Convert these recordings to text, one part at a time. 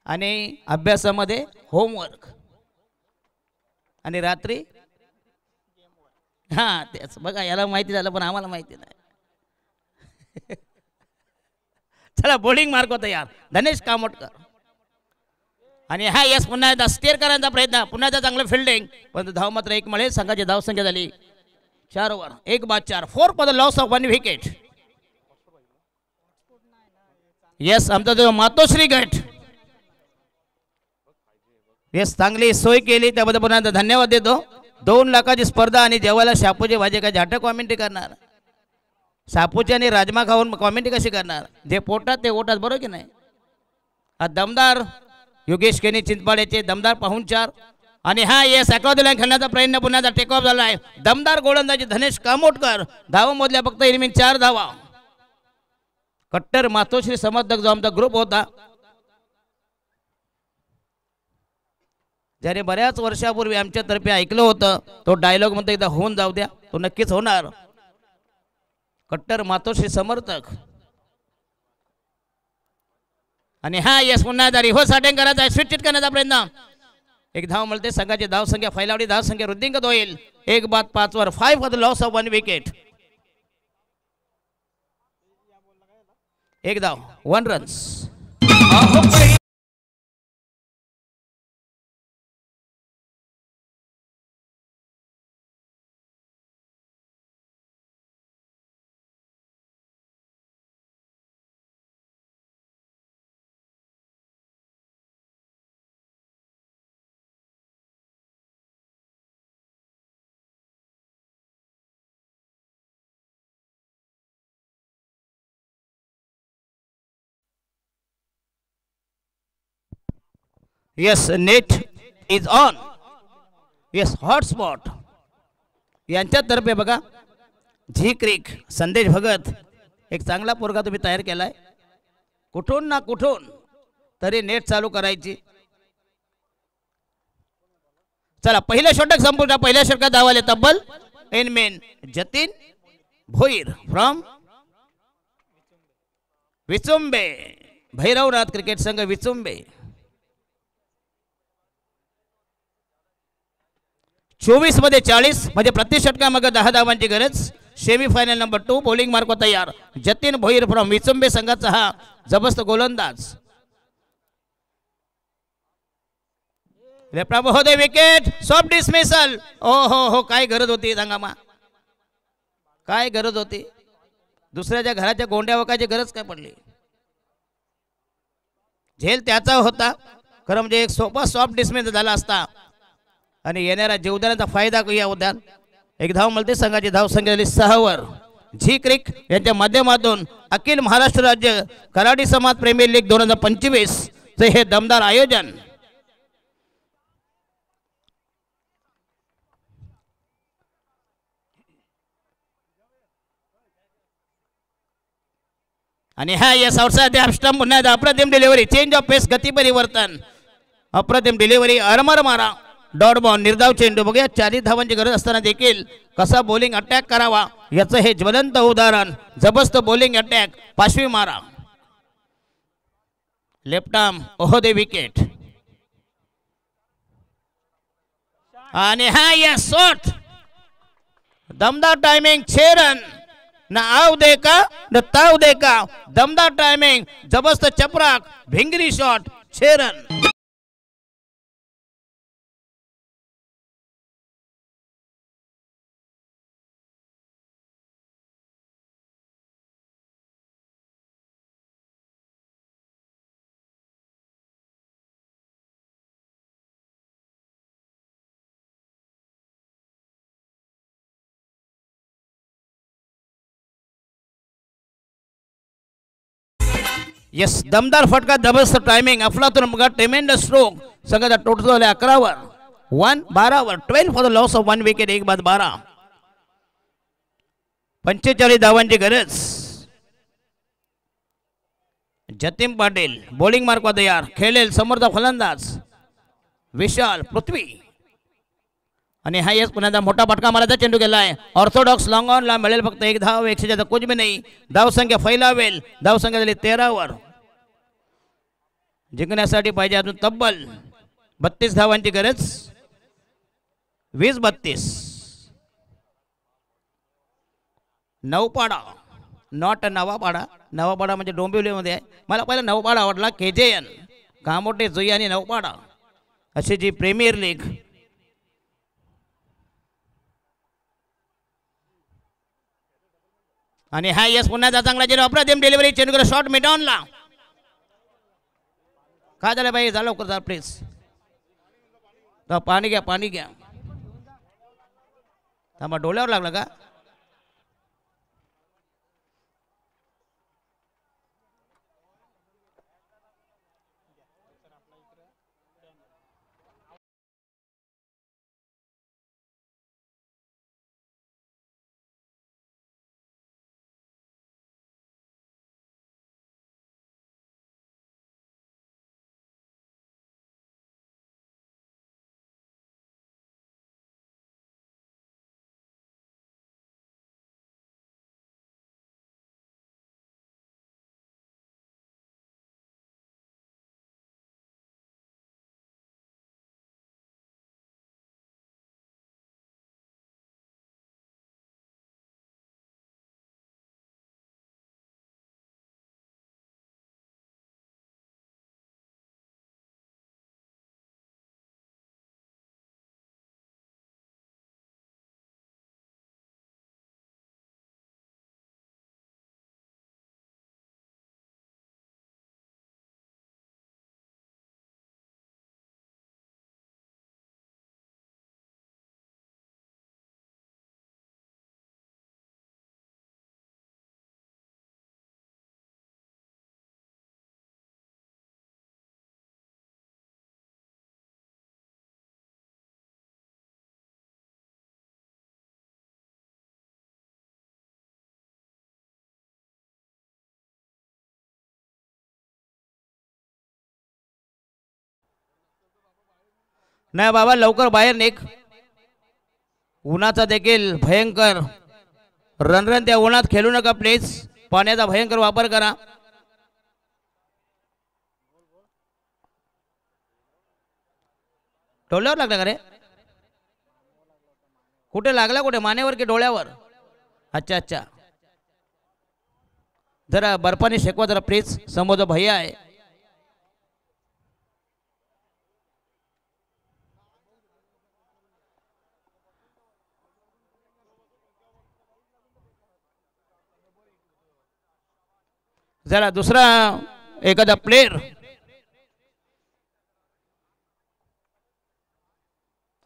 आणि अभ्यासामध्ये होमवर्क आणि रात्री हां तेच बघा याला माहिती झालं पण आम्हाला माहिती नाही. चला बॉलिंग मार्क होता यार धनेश कामोटकर आणि हा यस पुन्हा एकदा स्टेअर करण्याचा प्रयत्न पुन्हा एकदा चांगलं फिल्डिंग पण धाव मात्र एक मिळेल. संघाची धावसंख्या झाली 4 ओव्हर 1 बाद 4 4 for the loss of 1 wicket. Yes आमचा जो मातोश्री गट यस चांगली सोय केली त्याबद्दल पुन्हा धन्यवाद देतो. 2 लाखाची स्पर्धा आणि जेवायला शापूचे भाजी काय झाटं कॉमेंट्री करणार शापूचे आणि राजमा खाऊन कॉमेंट्री कशी करणार जे पोटात ते ओटात बरोबर की नाही. दमदार योगेश केनी चिंचपाड्याचे दमदार पाहुणचार आणि हा येस अकॉर्ड लाईन खेळण्याचा प्रयत्न पुन्हा टेक ऑफ झाला आहे. दमदार गोलंदाजी धनेश कामोटकर धावा मोजल्या फक्त इनिंग 4 धावा. कट्टर मातोश्री समर्थक जो आमचा ग्रुप होता ज्याने बऱ्याच वर्षापूर्वी आमच्यातर्फे ऐकलं होतं तो डायलॉग मध्ये एकदा होऊन जाऊ द्या तो नक्कीच होणार. कट्टर मातोश्री समर्थक आणि हा यस पुन्हा एकदा रिव्हर्स अटॅक करायचा आहे स्विच करण्याचा प्रयत्न. एक धाव मिळते संघाची धाव संख्या फैलावली धाव संख्या वृद्धिंगत होईल. 1 बाद 5 वर 5 for the loss of 1 wicket. 1 धाव 1 runs. Yes, net is on. Yes, hotspot. यांच्यातर्फे बघा झी क्रिक संदेश भगत एक चांगला पोरगा तुम्ही तयार केलाय. कुठून ना कुठून तरी नेट चालू करायची. चला पहिल्या षटक संपूर्ण पहिल्या षटकात धावाले तब्बल in man Jatin Bhoir from Vichumbe Bhairavnath cricket संघ विचुंबे. 24 मध्ये 40 म्हणजे प्रति षटकामागे 10 धावांची गरज. सेमीफायनल नंबर 2 बॉलिंग मार्क तयार जतीन भोईर फ्रॉम विचुंबे संघाचा हा जबरदस्त गोलंदाज. लेफ्ट महोदय विकेट सॉफ्ट डिसमिसल. ओ हो काय गरज होती सांगा काय गरज होती. दुसऱ्याच्या घराच्या गोंड्या वकायची गरज काय पडली. झेल त्याचा होता खरं म्हणजे एक सोपा सॉफ्ट डिसमिसल झाला असता आणि येणाऱ्या जीवदानाचा फायदा या उद्यान. एक धाव मिळते संघाची धाव संख्या झाली 6 वर. झी क्रिक यांच्या माध्यमातून अखिल महाराष्ट्र राज्य कराडी समाज प्रीमियर लीग 2025 चे हे दमदार आयोजन. आणि हा यस आउटसाइड स्टंप पुन्हा अप्रतिम डिलिव्हरी चेंज ऑफ पेस गती परिवर्तन अप्रतिम डिलिव्हरी अरमर मारा डॉट बॉल निर्धाव चेंडू. बघूया 40 धावांची गरज असताना देखील कसा बॉलिंग अटॅक करावा याचं हे ज्वलंत उदाहरण. जबरदस्त बॉलिंग अटॅक पाशवी मारा लेफ्ट आर्म ओहो दे विकेट. आणि हा यस शॉट दमदार टाइमिंग 6 रन ना आव दे का न ताव दे का. दमदार टाइमिंग जबरदस्त चपराक भिंगरी शॉट 6 रन. यस दमदार फटका जबरदस्त टायमिंग अफलातून बघा ट्रेमेंडस स्ट्रोक संघाचा टोटल झाले 11 वर 12 वर 12 for the loss of 1 wicket 1 बाद 12. 45 धावांची गरज. जतीन पाटील बॉलिंग मार्क तयार खेळेल समर्थ फलंदाज विशाल पृथ्वी. आणि हा यस पुन्हा मोठा फटका मारायचा चेंडू गेलाय. ऑर्थोडॉक्स लॉंग ऑन ला मिळेल फक्त 1 धाव 100 ज्यादा कुछ भी नाही. धाव संख्या फैलावेल धाव संख्या झाली 13 वर. जिंकण्यासाठी पाहिजे अजून तब्बल 32 धावांची गरज. 20-32. नवपाडा नॉट नवापाडा. नवापाडा म्हणजे डोंबिवलीमध्ये आहे. मला पहिला नवपाडा आवडला. KJN कामोठे जुई आणि नवपाडा अशी जी प्रीमियर लीग. आणि हा यस पुन्हा चांगला चेंडू अप्रतिम डिलिव्हरी. चेंडू शॉट मिडॉनला. काय झालं भाई? झालं लवकर जा प्लीज. पाणी घ्या पाणी घ्या. थांबा डोळ्यावर लागला का? नाही बाबा लवकर बाहेर निघ. उन्हाचा देखील भयंकर रणरण. त्या उन्हात खेळू नका प्लीज. पाण्याचा भयंकर वापर करा. डोळ्यावर लागला का रे? कुठे लागला? कुठे मानेवर की डोळ्यावर? अच्छा अच्छा. जरा बर्फाने शेकवा जरा प्लीज. समोर जो भैया आहे. जरा दुसरा एखादा प्लेयर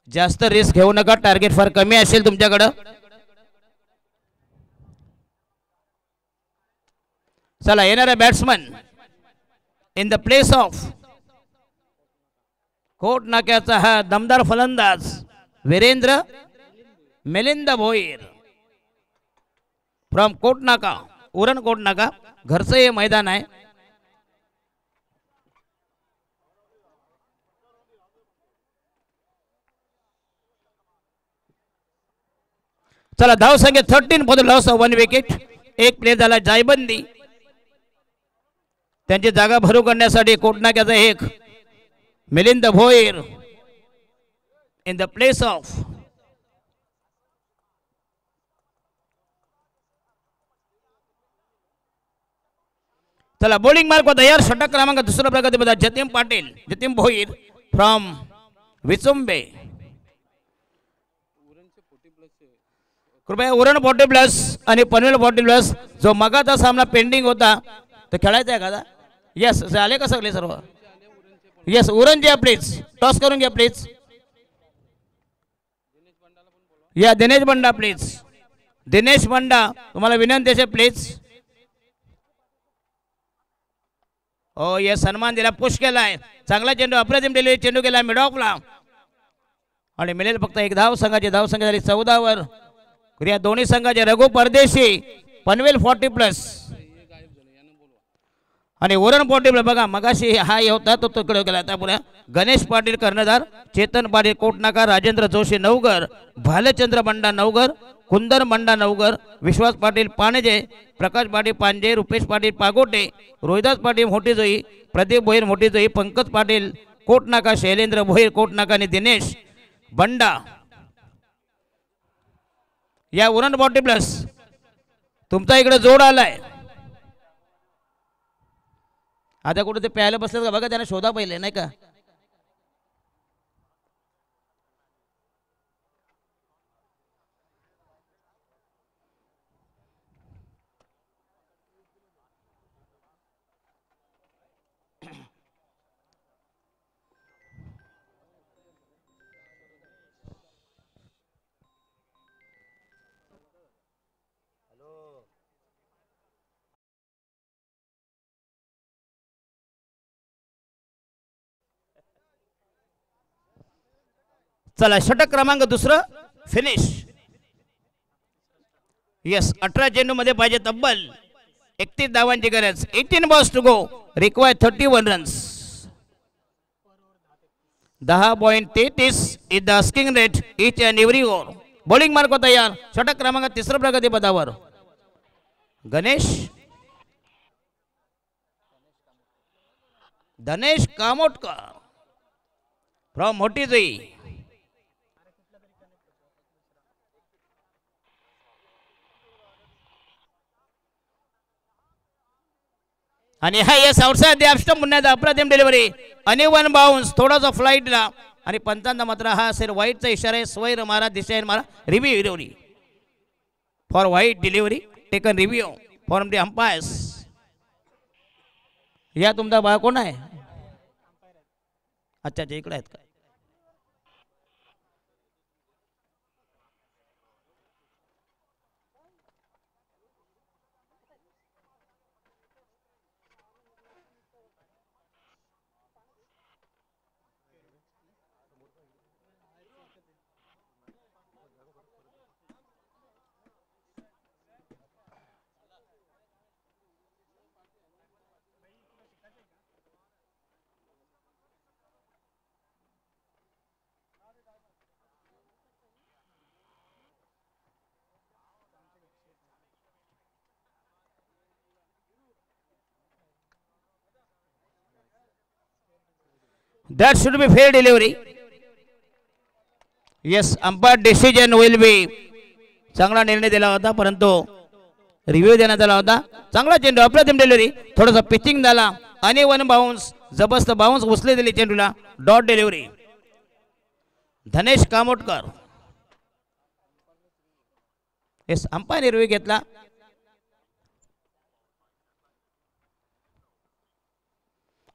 जास्त रिस्क घेऊ नका. टार्गेट फार कमी असेल तुमच्याकडं. चला येणारा batsman in the place of Kot नाक्याचा हा दमदार फलंदाज वीरेंद्र मिलिंद भोईर फ्रॉम कोट नाका. उरण कोट नाका. घरचं हे मैदान आहे. चला धाव संख्या 13 for the loss of 1 wicket. एक प्लेयर झाला जायबंदी. त्यांची जागा भरू करण्यासाठी कोटनाक्याचा एक मिलिंद भोईर इन द प्लेस ऑफ चला बॉलिंग मार्क तयार. षटक क्रमांक दुसरा प्रगतीपदा जतीन पाटील. जतीन भोईर फ्रॉम विचुंबे. कृपया उरण 40+ आणि पनवेल 40+ जो मगाचा सामना पेंडिंग होता तो खेळायचा आहे का? यस झाले का सगळे सर्व? यस उरण घ्या प्लीज. टॉस करून घ्या प्लीज. या दिनेश बंडा प्लीज. दिनेश बंडा तुम्हाला विनंती आहे प्लीज. हो ये सन्मान दिला. पुश केलाय. चांगला चेंडू अप्रतिम डिलिव्हरी. चेंडू केला मिड ऑफला आणि मिळेल फक्त एक धाव. संघाची धाव संख्या झाली 14 वर. या दोन्ही संघाचे रघु परदेशी पनवेल 40+ आणि वरण पाटील बघा मगाशी हा होता तो तिकडे गेला आता पुढे गणेश पाटील कर्णधार, चेतन पाटील कोटनाका, राजेंद्र जोशी नवगर, भालचंद्र बंडा नवगर, कुंदन बंडा नवगर, विश्वास पाटील पाणजे, प्रकाश पाटील पांजे, रुपेश पाटील पागोटे, रोहिदास पाटील मोठीजोई, प्रदीप भोईर मोठीजोई, पंकज पाटील कोटनाका, शैलेंद्र भोईर कोटनाका आणि दिनेश बंडा या वरण पाटील प्लस तुमचा इकडे जोड आलाय. आता कुठे ते प्यायला बसलं का बघा, त्यांना शोधा पहिले नाही का. चला षटक क्रमांक दुसरं फिनिश. यस 18 चेंडू मध्ये पाहिजे तब्बल 31 धावांची गरज. 18 balls to go, require 31 runs. 10.33 is the asking rate each and every over. Bowling mark तयार. षटक क्रमांक तिसरं प्रगती पदावर धनेश कामोटकर फ्रॉम मोठीजोई. आणि हा yes outside the off stump पुन्हा अप्रतिम डिलिव्हरी आणि वन बाउन्स थोडासा फ्लाईटला आणि पंचांना मात्र हा असेल वाईटचा इशारा आहे. स्वैर मारा दिशेने मारा. Review delivery for white delivery taken review for the umpires. या तुमचा बा कोण आहे? अच्छा अच्छा इकडे आहेत का? That should be fair delivery. Yes, umpire decision will be. चांगला निर्णय दिला होता परंतु रिव्ह्यू देण्यात आला होता. चांगला चेंडू अप्रतिम डिलिव्हरी थोडासा पिचिंग झाला आणि वन बाउन्स जबरदस्त बाउन्स उचले दिली चेंडूला. डॉट डिलिव्हरी धनेश कामोटकर. येस अंपायर रिव्ह्यू घेतला.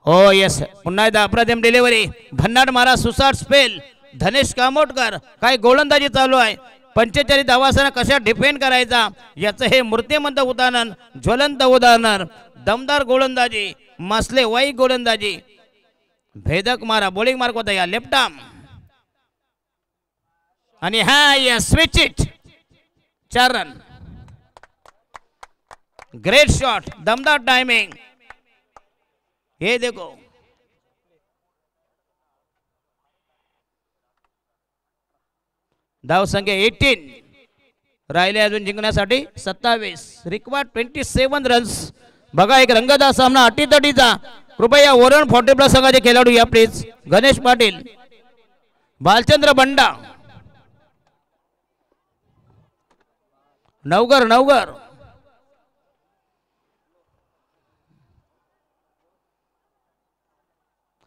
हो येस पुन्हा एकदा अप्रतिम डिलिव्हरी भन्नाट मारा सुसाट स्पेल. धनेश कामोटकर काय गोलंदाजी चालू आहे. 45 धावासना कशा डिफेंड करायचा याचं हे मूर्तिमंत उदाहरण, ज्वलंत उदाहरण. दमदार गोलंदाजी, मसले वाई गोलंदाजी, भेदक मारा. बॉलिंग मार्क होता या लेफ्ट आर्म आणि हा या switch it 4 run. Great shot, दमदार टाइमिंग. हे देखो धाव संख्या 18 राहिले अजून जिंकण्यासाठी 27. Required 27 runs. बघा एक रंगतदार सामना अटीतटीचा. कृपया वरण 40+ संघाचे खेळाडू या प्लीज. गणेश पाटील, भालचंद्र बंडा, नवगर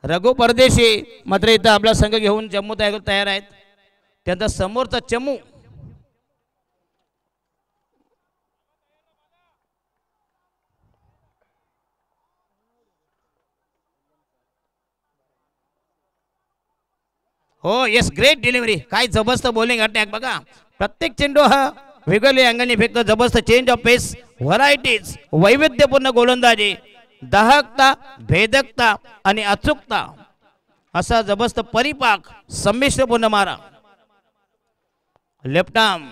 रघु परदेशी मात्र इथं आपला संघ घेऊन जम्मू तयार आहेत. त्यांचा समोरचा चमू हो येस ग्रेट डिलिव्हरी. काय जबरदस्त बॉलिंग अटॅक बघा. प्रत्येक चेंडू हा वेगवेगळ्या अँगलने फेकतो. जबरदस्त चेंज ऑफ पेस, व्हरायटीज, वैविध्यपूर्ण गोलंदाजी, दाहकता, भेदकता आणि अचूकता असा जबरदस्त परिपाक संमिश्रपूर्ण मारा. लेफ्ट आर्म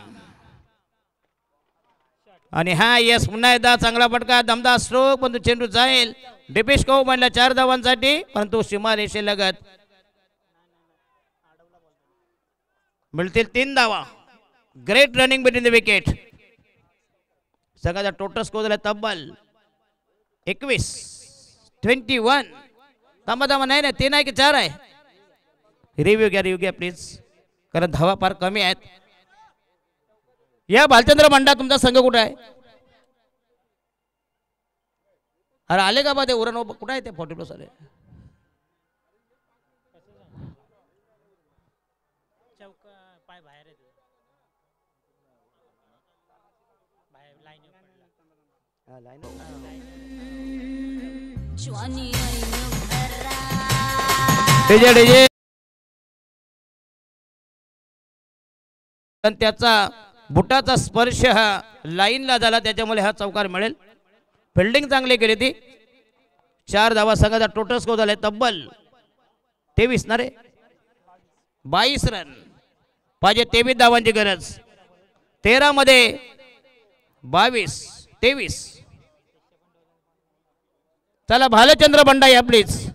आणि हा यस पुन्हा एकदा चांगला फटका दमदार स्ट्रोक पण चेंडू जाईल डिपिश को म्हणला 4 धावांसाठी परंतु सीमा रेषेलगत मिळतील 3 धावा. Great running between the wicket. संघाचा टोटल स्कोर झाला तब्बल 21. थांबा नाही ना 3 आहे की 4 आहे. रिव्ह्यू घ्या प्लीज कारण धावा फार कमी आहेत. या भालचंद्र बंडा तुमचा संघ कुठे आहे? अरे आले का बा ते उरण कुठे आहे ते 40 प्लस आले. त्याचा बुटाचा स्पर्श हा लाईनला झाला त्याच्यामुळे हा चौकार मिळेल. फिल्डिंग चांगली केली ती. 4 धावा संघाचा टोटल स्कोर झाला तब्बल 23 ना रे 22 रन पाहिजे. 23 धावांची गरज. 13 मध्ये 22-23. चला भालचंद्र बंडा या प्लीज.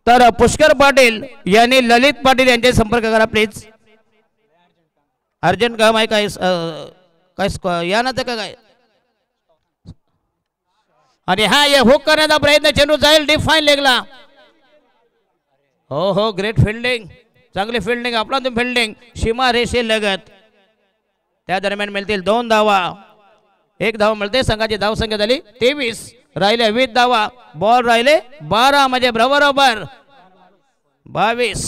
तर पुष्कर पाटील यांनी ललित पाटील यांचे संपर्क करा प्लीज. अर्जंट काम आहे काय या ना तर काय. आणि हा या हुक करण्याचा प्रयत्न चेंडू जाईल डिफाईन लेगला. हो ग्रेट फिल्डिंग चांगली फिल्डिंग आपला फिल्डिंग सीमा रेषे लगत. त्या दरम्यान मिळतील 2 धावा. 1 धाव मिळते. संघाची धाव संख्या झाली 23. राहिले 20 धावा. बॉल राहिले 12 म्हणजे बरोबर 22.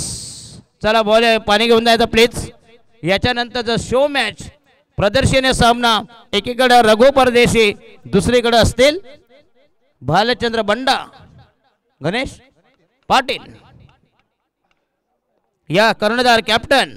चला बॉल पाणी घेऊन जायचं प्लीज. याच्यानंतरचा शो मॅच प्रदर्शनीय सामना एकीकडे रघु परदेशी दुसरीकडे असतील भालचंद्र बंडा गणेश पाटील या कर्णधार कॅप्टन.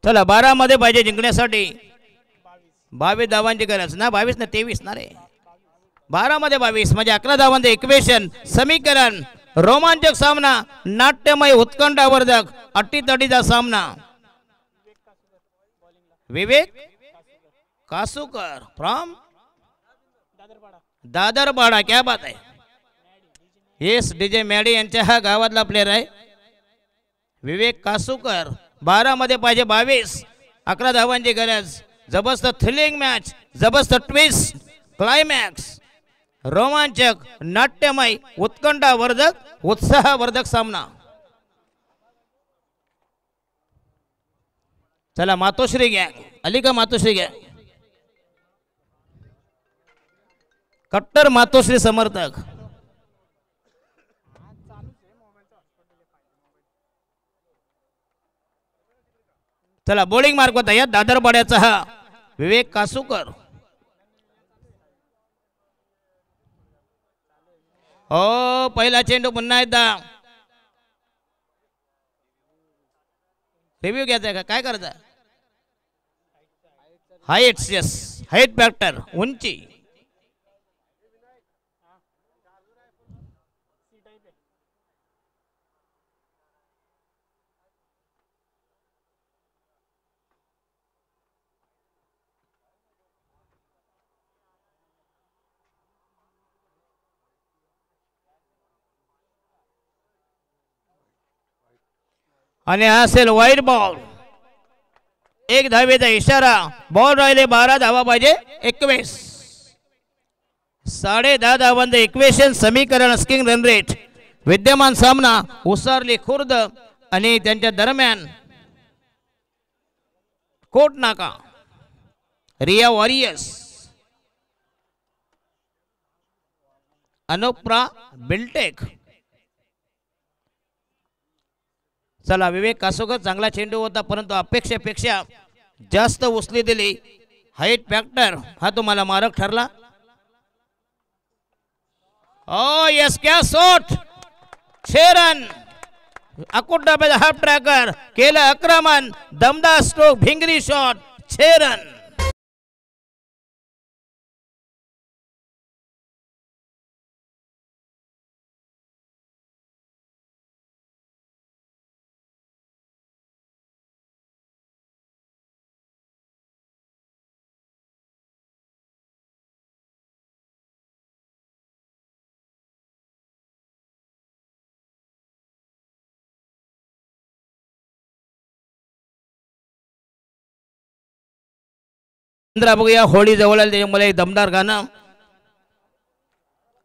चला 12 मध्ये पाहिजे जिंकण्यासाठी. 22 धावांची गरज ना 22 ना 23 ना रे 12 मध्ये 22 म्हणजे 11 धावांचे इक्वेशन समीकरण. रोमांचक सामना नाट्यमय उत्कंठावर्धक अटीतटीचा सामना. विवेक कासूकर फ्रॉम दादरपाडा. क्या बात आहे. येस डीजे मॅडी यांच्या हा गावातला प्लेयर आहे विवेक कासूकर. 12 मध्ये पाहिजे 22. 11 धावांची गरज. जबरदस्त थ्रिलिंग मॅच. जबरदस्त ट्विस्ट क्लायमॅक्स. रोमांचक नाट्यमय उत्कंठावर्धक उत्साहवर्धक सामना. चला मातोश्री गँग आली का? मातोश्री गँग कट्टर मातोश्री समर्थक. चला बॉलिंग मार्क होता या दादरपाड्याचा हा विवेक कासूकर. हो पहिला चेंडू पुन्हा एकदा रिव्ह्यू घ्यायचा का काय करायचा? हाईट्स यस हाईट फॅक्टर उंची. आणि हा असेल वाईट बॉल. एक धावेचा इशारा. बॉल राहिले 12 धावा पाहिजे 21. 10.5 धावांचं इक्वेशन समीकरण. Skiing run rate. विद्यमान सामना उसारली खुर्द आणि त्यांच्या दरम्यान कोट नाका रिया वॉरियर्स अनुप्रा बिल्टेक. चला विवेक कासोकर चांगला चेंडू होता परंतु अपेक्षेपेक्षा जास्त उचली दिली. हाईट फॅक्टर हा तुम्हाला मारक ठरला. ओ यस क्या शॉट. 6 रन. अकुट डब्याचा हाफ ट्रॅकर केलं आक्रमण. दमदार स्ट्रोक भिंगरी शॉट. 6 रन. बघूया होळी जवळ आली त्याच्यामुळे दमदार गाणं.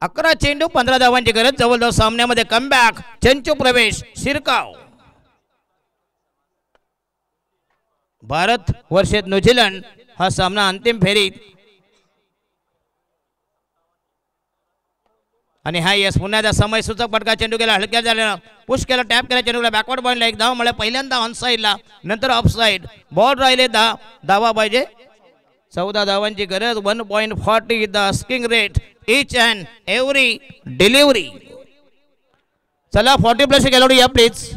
11 चेंडू 15 धावांची गरज. जवळजवळ सामन्यामध्ये कमबॅक. चंचू प्रवेश शिरकाव. भारत वर्षेत न्यूझीलंड हा सामना अंतिम फेरीत. आणि हा यस पुन्हा एकदा समय सूचक फटका. चेंडू केला हलक्या झाला. पुश केला. टॅप केला. चेंडूला बॅकवर्ड पॉईंटला 1 धाव मिळाला. पहिल्यांदा ऑन साईडला नंतर ऑफ साईड. बॉल राहिले 10 धावा पाहिजे. 14 धावांची गरज. 1.40 the asking rate each and every delivery. चला 40+ खेळाडू या प्लीज.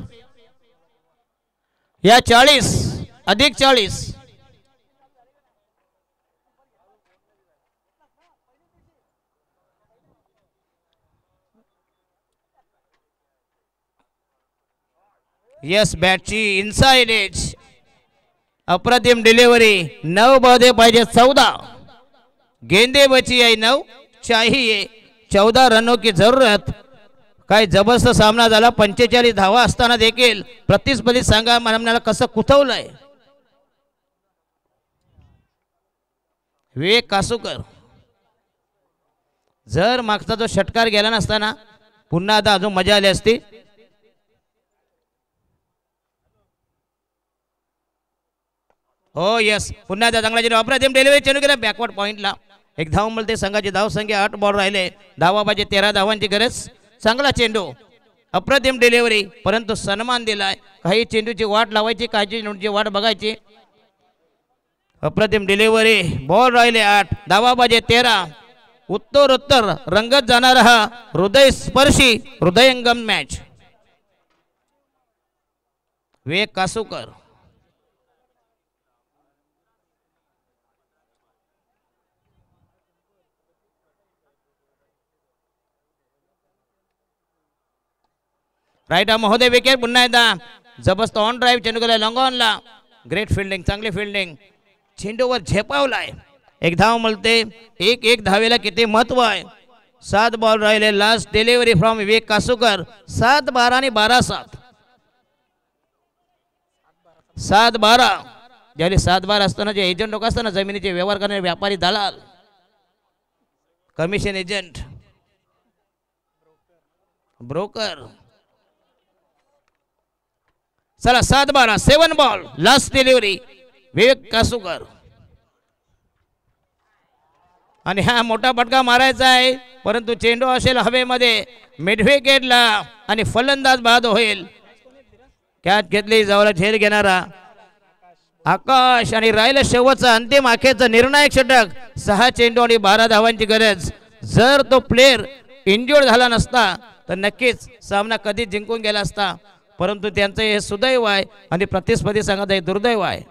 या 40 अधिक 40. यस बॅटची इनसाइड एज. अप्रतिम डिलिव्हरी. 9 बदे पाहिजे 14. गेंदे बची आई 9 चाहिए. 14 रनों की जरूरत. काय जबरदस्त सामना झाला. 45 धावा असताना देखील प्रतिस्पर्धी सांगा मला कसं कुथवलंय. विवेक कासुकर. जर मागचा जो षटकार गेला नसताना पुन्हा आता अजून मजा आली असती. हो यस पुन्हा एकदा चांगला चेंडू. अप्रतिम डिलिव्हरी. चेंडू केला बॅकवर्ड पॉइंटला. 1 धाव मिळते. संघाची धाव संख्या 8. बॉल राहिले. धावा पाहिजे 13 धावांची गरज. चांगला चेंडू. अप्रतिम डिलिव्हरी परंतु सन्मान दिलाय. काही चेंडूची वाट लावायची. काही चेंडूची वाट बघायची. अप्रतिम डिलिव्हरी. बॉल राहिले 8. धावा पाहिजे 13. उत्तर रंगत जाणार हा हृदय स्पर्शी हृदयंगम मॅच. विवेक कासुकर. राईट महोदय विकेट. पुन्हा एकदा जबरदस्त ऑन ड्राईव्ह. चेंडू गेला लॉंग ऑनला. Great fielding. चांगली फिल्डिंग. चेंडूवर झेपावलाय. 1 धाव मिळते. 1 धावेला किती महत्व आहे. 7 बॉल राहिले. लास्ट डिलिव्हरी फ्रॉम विवेक कासुकर. 7-12 आणि 12-7. 7-12. ज्यावेळी 7-12 असताना जे एजंट लोक असताना जमिनीचे व्यवहार करणारे व्यापारी दलाल कमिशन एजंट ब्रोकर. चला 7-12. 7 बॉल. लास्ट डिलिव्हरी विवेक कासुकर. आणि हा मोठा फटका मारायचा आहे परंतु चेंडू असेल हवेमध्ये मिड विकेटला आणि फलंदाज बाद होईल. कॅच घेतली. जवळ झेल घेणारा आकाश. आणि राहिलं शेवटचा अंतिम आखेचा निर्णायक षटक. 6 चेंडू आणि 12 धावांची गरज. जर तो प्लेयर इंज्युर्ड झाला नसता तर नक्कीच सामना कधी जिंकून गेला असता परंतु त्यांचं हे सुदैव आहे आणि प्रतिस्पर्धी संघाचं हे दुर्दैव आहे.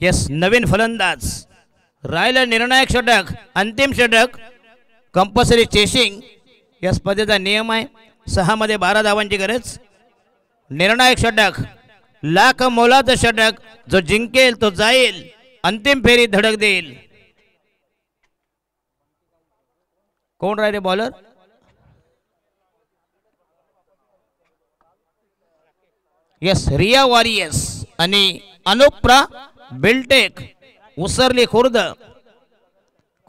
यस नवीन फलंदाज राहिला निर्णायक षटक अंतिम षटक कंपल्सरी चेसिंग या स्पर्धेचा नियम आहे 6 मध्ये 12 धावांची गरज निर्णायक षटक लाख मोलाचं षटक जो जिंकेल तो जाईल अंतिम फेरी धडक देईल कोण राहिले बॉलर यस रिया वॉरियर्स आणि अनुप्रा बिल्टेक उसरली खुर्द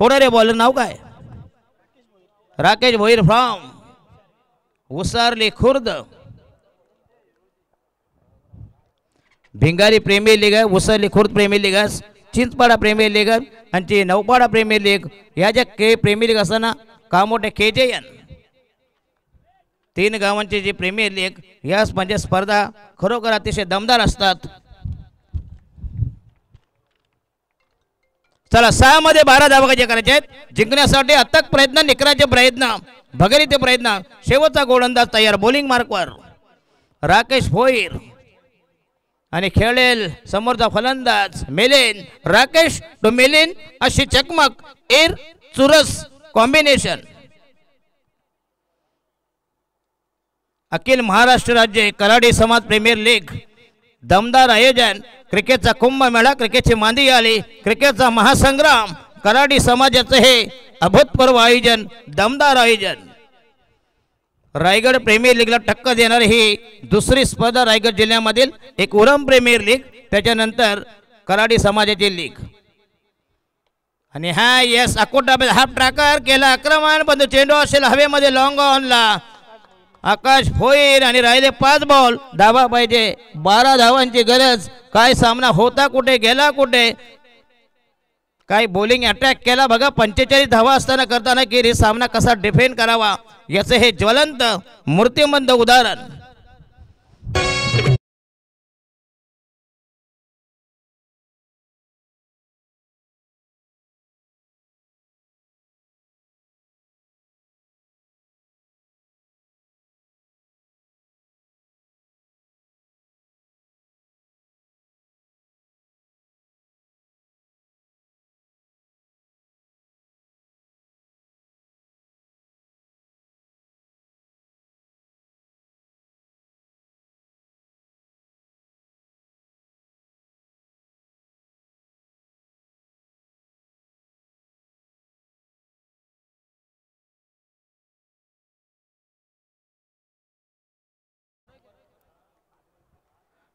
कोण रे बॉलर नाव काय Rakesh Bhoir from Usarli Khurd Bhingari premier league Usarli Khurd premier league Chinchpada premier league आणि नौपाडा प्रीमियर लीग या ज्या प्रीमियर लीग असताना कामोठे KJN 3 गावांची जी प्रीमियर लीग या म्हणजे स्पर्धा खरोखर अतिशय दमदार असतात चला 6 मध्ये 12 धावा करायचे आहेत जिंकण्यासाठी अथक प्रयत्न निकराचे प्रयत्न भगीरथ प्रयत्न शेवटचा गोलंदाज तयार बॉलिंग मार्कवर राकेश भोईर आणि खेळेल समोरचा फलंदाज मेलिन राकेश टू मेलिन अशी चकमक एर चुरस कॉम्बिनेशन अखिल महाराष्ट्र राज्य कराडी समाज प्रीमियर लीग दमदार आयोजन क्रिकेटचा कुंभमेळा क्रिकेटची मांदी आली क्रिकेटचा महासंग्राम कराडी समाजाचे हे अभूतपूर्व आयोजन दमदार आयोजन रायगड प्रीमियर लीगला टक्कर देणारी ही दुसरी स्पर्धा रायगड जिल्ह्यामधील एक उरम प्रीमियर लीग त्याच्यानंतर कराडी समाजाची लीग आणि हा यस अकोटा हाफ ट्रॅकर केला आक्रमण पण चेंडू असेल हवेमध्ये लॉंग ऑनला आकाश भोईर आणि राहिले 5 बॉल धावा पाहिजे 12 धावांची गरज काय सामना होता कुठे गेला कुठे काय बॉलिंग अटॅक केला बघा 45 धावा असताना करताना की सामना कसा डिफेंड करावा याचे हे ज्वलंत मूर्तिमंत उदाहरण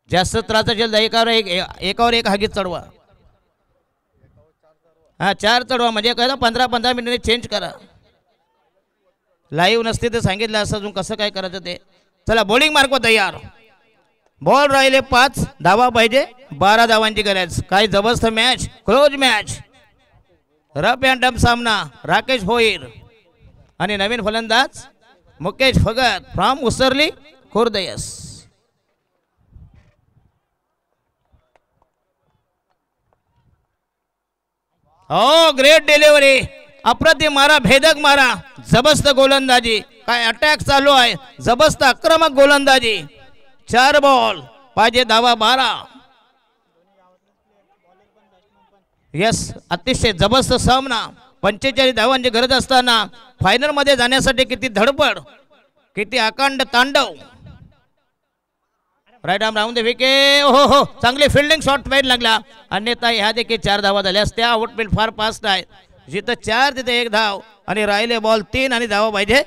जास्त त्रास असेल एकावर एक हागीत चढवा हा 4 चढवा म्हणजे काय 15-15 मिनिटांनी चेंज करा लाईव्ह नसते तर सांगितलं असं अजून कसं काय करायचं ते चला बॉलिंग मार्क तयार बॉल राहिले 5 धावा पाहिजे 12 धावांची गरज काय जबरदस्त match close match rough and tough सामना राकेश भोईर आणि नवीन फलंदाज मुकेश भगत फ्रॉम उसरली खुर्द यस ओ ग्रेट डिलिव्हरी अप्रतिम मारा भेदक मारा जबरदस्त गोलंदाजी काय अटॅक चालू आहे जबरदस्त आक्रमक गोलंदाजी 4 बॉल पाहिजे धावा 12 यस अतिशय जबरदस्त सामना 45 धावांची गरज असताना फायनल मध्ये जाण्यासाठी किती धडपड किती अखंड तांडव right arm round the wicket हो हो चांगली फिल्डिंग शॉट पाहिजे लागला अन्यथा ह्या देखील 4 धावा झाल्या असत्या आउटफील्ड फार फास्ट आहे जिथं 4 तिथे 1 धाव आणि राहिले बॉल 3 आणि धावा पाहिजे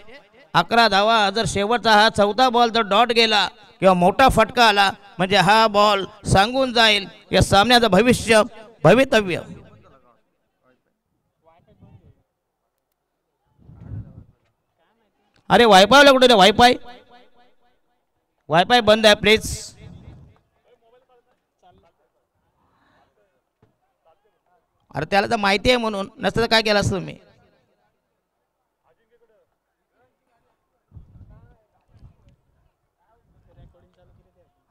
11 धावा जर शेवटचा हा 4था बॉल जर डॉट गेला किंवा मोठा फटका आला म्हणजे हा बॉल सांगून जाईल या सामन्याचं भवितव्य अरे वायफाय कुठे वायफाय बंद आहे प्लीज अरे त्याला तर माहिती आहे म्हणून नसतं तर काय केलं असतं मी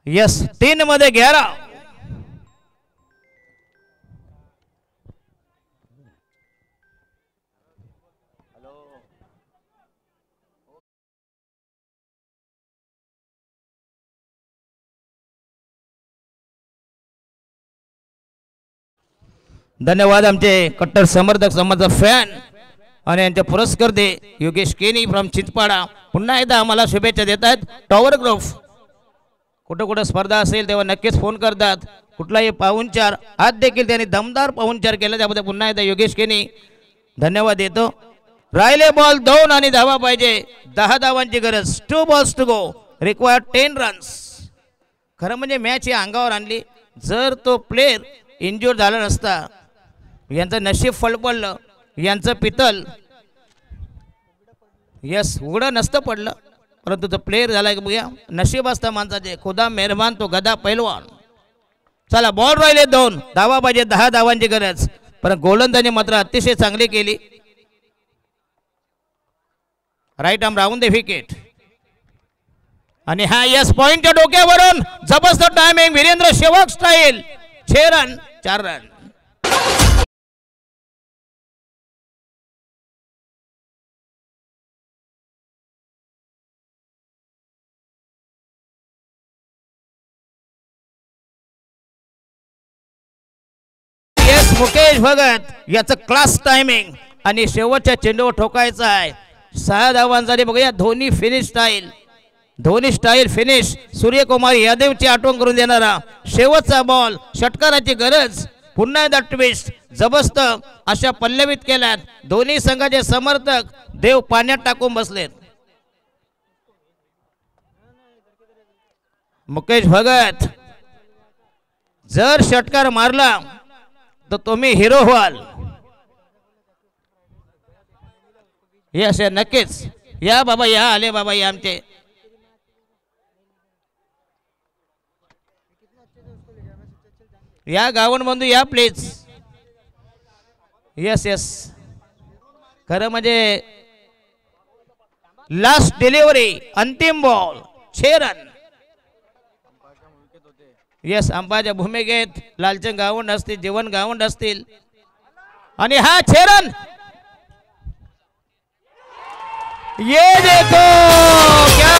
यस 3 मध्ये 11 धन्यवाद आमचे कट्टर समर्थक समाजाचा फॅन आणि यांचे पुरस्कर्ते योगेश केनी फ्रॉम चिंचपाडा पुन्हा एकदा आम्हाला शुभेच्छा देतात. टॉवर ग्रुप कुठं कुठं स्पर्धा असेल तेव्हा नक्कीच फोन करतात. कुठलाही पाहुणचार आज देखील त्यांनी दमदार पाहुणचार केला त्याबद्दल पुन्हा एकदा योगेश केनी धन्यवाद देतो. राहिले बॉल 2 आणि धावा पाहिजे. 10 धावांची गरज. 2 balls to go. Required 10 runs. खरं म्हणजे मॅच या अंगावर आणली. जर तो प्लेयर इंज्युअर झाला नसता यांचं नशीब फळपडलं यांचं पितल यस उघडं नसतं पडलं परंतु तो प्लेयर झाला की बघूया नशीब असतं माणसाचे. खुदा मेहरबान तो गदा पैलवान. चला बॉल राहिले 2 धावा पाहिजे. 10 धावांची गरज. पण गोलंदाजी मात्र अतिशय चांगली केली. Right arm round the wicket आणि हा यस पॉइंटच्या डोक्यावरून जबरदस्त timing Virender Sehwag style. 6 run 4 run. Mukesh Bhagat याचं क्लास टायमिंग आणि शेवटच्या चेंडूवर ठोकायचा आहे. 6 धावांसाठी बघूया Dhoni finish style. Dhoni style finish. Suryakumar यादवची आठवण करून देणारा शेवटचा बॉल. षटकाराची गरज. पुन्हा एकदा ट्विस्ट जबरदस्त अशा पल्लवित केल्यात. दोन्ही संघाचे समर्थक देव पाण्यात टाकून बसलेत. मुकेश भगत जर षटकार मारला तर तुम्ही हिरो व्हाल. यस नक्कीच या बाबा या आले बाबा या आमचे या गावन बंधू या प्लीज. यस यस खरं म्हणजे लास्ट डिलिव्हरी अंतिम बॉल 6 रन. यस अंपाच्या भूमिकेत लालचंद गावंड असतील जीवन गावंड असतील आणि हा 6 रन. ये देखो क्या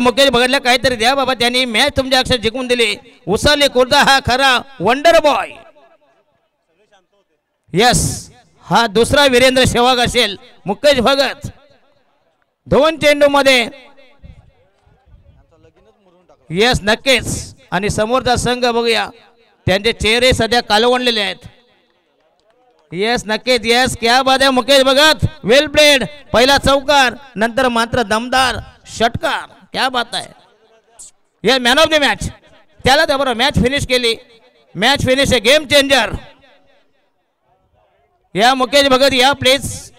मुकेश भगतला काहीतरी द्या बाबा. त्यांनी मॅच तुमच्या अक्षर जिंकून दिली. उसरली खुर्दा हा खरा वंडर बॉय. यस हा दुसरा वीरेंद्र सेहवाग असेल. मुकेश भगत 2 चेंडू मध्ये यस नक्कीच. आणि समोरचा संघ बघूया त्यांचे चेहरे सध्या कालवणलेले आहेत. यस नक्कीच यस क्या बात आहे मुकेश भगत. Well played. पहिला चौकार नंतर मात्र दमदार षटकार. क्या बात आहे. ये मॅन ऑफ द मॅच त्याला त्याबरोबर मॅच फिनिश केली. मॅच फिनिश आहे गेम चेंजर. या मुकेश भगत या प्लीज.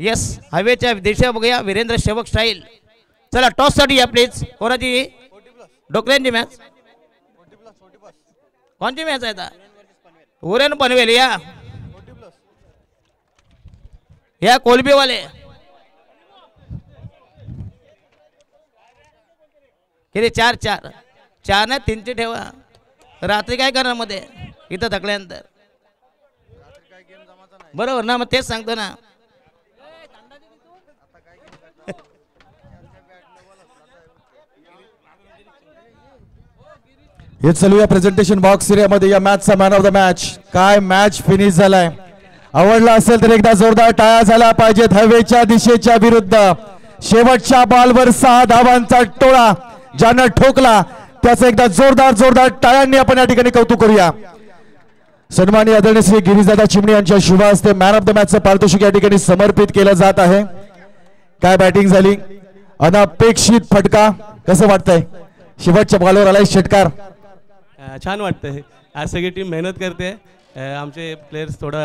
यस हवेच्या दिशा बघूया वीरेंद्र सेवक स्टाईल. चला टॉस साठी या प्लीज. कोणाची डोकऱ्यांची मॅच कोणची मॅच आहे उरेन पनवेल या कोलबीवाले किती 4 ना 3ची ठेवा. रात्री काय करणार मध्ये इथं थकल्यानंतर बरोबर ना. मग तेच सांगतो ना. हे चालूया प्रेझेंटेशन बॉक्स एरियामध्ये या मॅचचा मॅन ऑफ द मॅच. काय मॅच फिनिश झालाय. आवडला असेल तर एकदा जोरदार टाळ्या झाला पाहिजेत. हवेच्या दिशेच्या विरुद्ध शेवटच्या बॉलवर 6 धावांचा टोळा ज्यानं ठोकला त्याचं एकदा जोरदार टाळ्यांनी आपण या ठिकाणी कौतुक करूया. सन्माननीय आदरणीय श्री गिरीजादा चिमणी यांच्या शुभ हस्ते मॅन ऑफ द मॅचचं पारितोषिक या ठिकाणी समर्पित केलं जात आहे. काय बॅटिंग झाली. अनपेक्षित फटका. कसं वाटतंय शेवटच्या बॉलवर आलाय षटकार. छान वाटतंय. आज सगळी टीम मेहनत करते. आमचे प्लेयर्स थोडा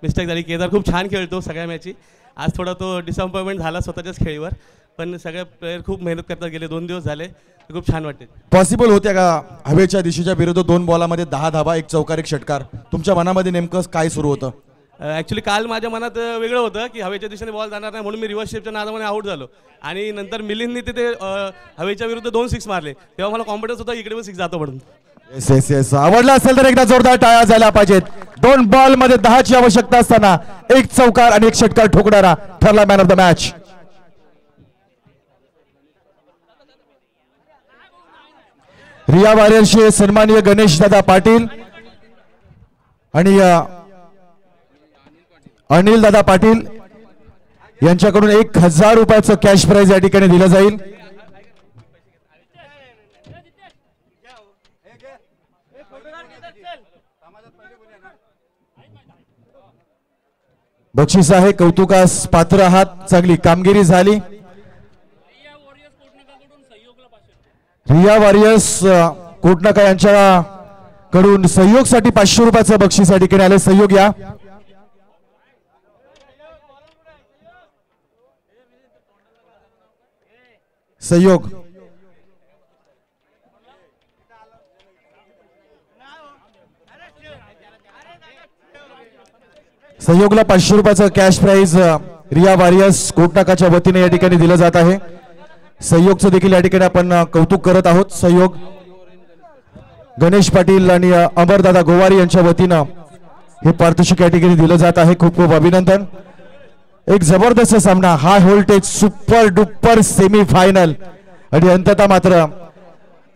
मिस्टेक झाली. केदार खूप छान खेळतो सगळ्या मॅची. आज थोडा तो डिसअपॉइंटमेंट झाला स्वतःच्याच खेळीवर. पण सगळे प्लेयर खूप मेहनत करतात. गेले 2 दिवस झाले. खूप छान वाटते. पॉसिबल होत्या का हवेच्या दिशेच्या विरुद्ध 2 बॉलामध्ये 10 धावा 1 चौकार 1 षटकार. तुमच्या मनामध्ये नेमकं काय सुरू होतं. ॲक्च्युली काल माझ्या मनात वेगळं होतं की हवेच्या दिशेने बॉल जाणार नाही म्हणून मी रिव्हर्स शेपच्या नादामध्ये आऊट झालो आणि नंतर मिलिंदनी तिथे हवेच्या विरुद्ध 2 सिक्स मारले तेव्हा मला कॉन्फिडन्स होता इकडे पण 6 जातो म्हणून. येस येस येस, आवडला असेल तर एकदा जोरदार टाळ्या झाल्या पाहिजेत. 2 बॉल मध्ये 10ची आवश्यकता असताना 1 चौकार आणि 1 षटकार ठोकणारा ठरला मॅन ऑफ द मॅच. रिया वॉरियर्सचे सन्माननीय गणेश दादा पाटील आणि अनिल दादा पाटील यांच्याकडून 1000 रुपयाचं कॅश प्राइज या ठिकाणी दिलं जाईल. बक्षीस आहे, कौतुकास पात्र आहात, चांगली कामगिरी झाली. रिया वॉरियर्स कोटनाका यांच्याकडून सहयोगसाठी 500 रुपयाचं बक्षीस या ठिकाणी आले. सहयोग या. सहयोग सहयोगला 500 रुपयाचं कॅश प्राइज रिया वॉरियर्स कोटनाकाच्या वतीने या ठिकाणी दिलं जात आहे. सहयोगचं देखील या ठिकाणी आपण कौतुक करत आहोत. सहयोग गणेश पाटील आणि अमरदादा गोवारी यांच्या वतीनं हे पारितोषिक या ठिकाणी दिलं जात आहे. खूप खूप अभिनंदन. एक जबरदस्त सामना, high voltage super duper semi final आणि अंततः मात्र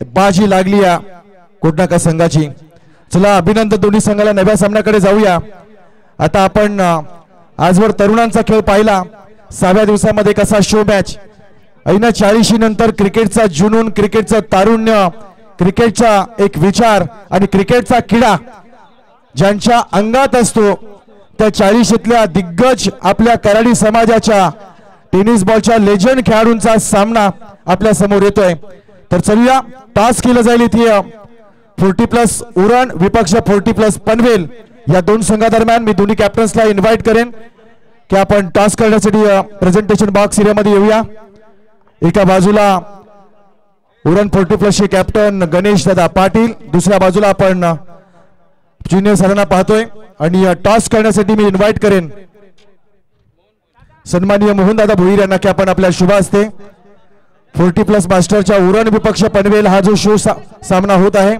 बाजी लागली या कोटनाका संघाची. चला अभिनंदन दोन्ही संघाला. नव्या सामन्याकडे जाऊया. आता आपण आजवर तरुणांचा खेळ पाहिला. 6व्या दिवसामध्ये कसा शो मॅच, ऐन 40 नंतर क्रिकेटचा जुनून, क्रिकेटचं तारुण्य, क्रिकेटचा एक विचार आणि क्रिकेटचा किडा ज्यांच्या अंगात असतो त्या 40तल्या दिग्गज आपल्या कराडी समाजाच्या टेनिस बॉलच्या लेजंड खेळाडूंचा सामना आपल्या समोर येतोय. तर चलूया, टॉस केलं जाईल इथे 40+ उरण विपक्ष 40+ पनवेल या 2 संघादरम्यान. मी दोन्ही कॅप्टन्सला इन्व्हाइट करेन की आपण टॉस करण्यासाठी प्रेझेंटेशन बॉक्स एरियामध्ये येऊया. एका बाजूला उरण 40+ कॅप्टन गणेश दादा पाटील, दुसऱ्या बाजूला आपण ज्युनियर सरांना पाहतोय आणि टॉस करण्यासाठी मी इन्व्हाइट करेन सन्माननीय मोहन दादा भोईर यांना की आपण आपल्या शुभ हस्ते 40+ मास्टरच्या उरण विपक्ष पनवेल हा जो शो सामना होत आहे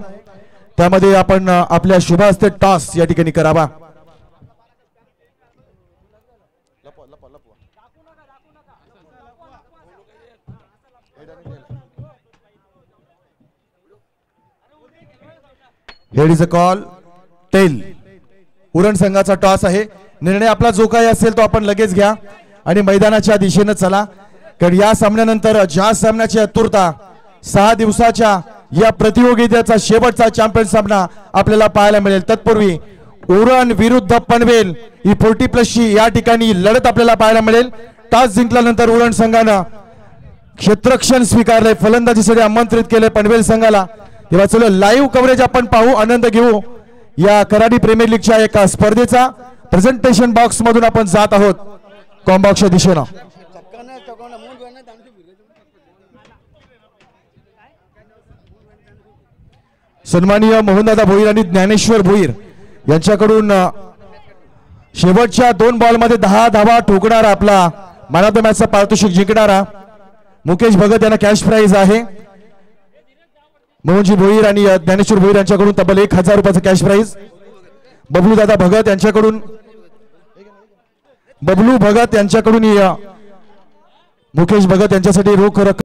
त्यामध्ये आपण आपल्या शुभ हस्ते टॉस या ठिकाणी करावा. Here is a call. टेल उरण संघाचा टॉस आहे. निर्णय आपला जो काही असेल तो आपण लगेच घ्या आणि मैदानाच्या दिशेने चला, कारण या सामन्यानंतर ज्या सामन्याची आतुरता 6 दिवसाच्या या प्रतियोगितेचा शेवटचा चॅम्पियन सामना आपल्याला पाहायला मिळेल. तत्पूर्वी उरण विरुद्ध पनवेल ही 40+ची या ठिकाणी लढत आपल्याला पाहायला मिळेल. टॉस जिंकल्यानंतर उरण संघानं क्षेत्ररक्षण स्वीकारले, फलंदाजीसाठी आमंत्रित केले पनवेल संघाला. तेव्हा चलो लाईव्ह कव्हरेज आपण पाहू, आनंद घेऊ या कराडी प्रीमियर लीगच्या एका स्पर्धेचा. प्रेझेंटेशन बॉक्स मधून आपण जात आहोत कॉम्बॉक्सच्या दिशेनं. सन्माननीय मोहनदादा भोईर आणि ज्ञानेश्वर भोईर यांच्याकडून शेवटच्या 2 बॉलमध्ये 10 धावा ठोकणारा आपला मॅन ऑफ द मॅचचा पारितोषिक जिंकणारा मुकेश भगत यांना कॅश प्राइज आहे. मोहनजी भोईर आणि ज्ञानेश्वर भोईर यांच्याकडून तब्बल 1000 रुपयाचं कॅश प्राइज. बबलू दादा भगत यांच्याकडून मुकेश भगत यांच्यासाठी रोख रक्कम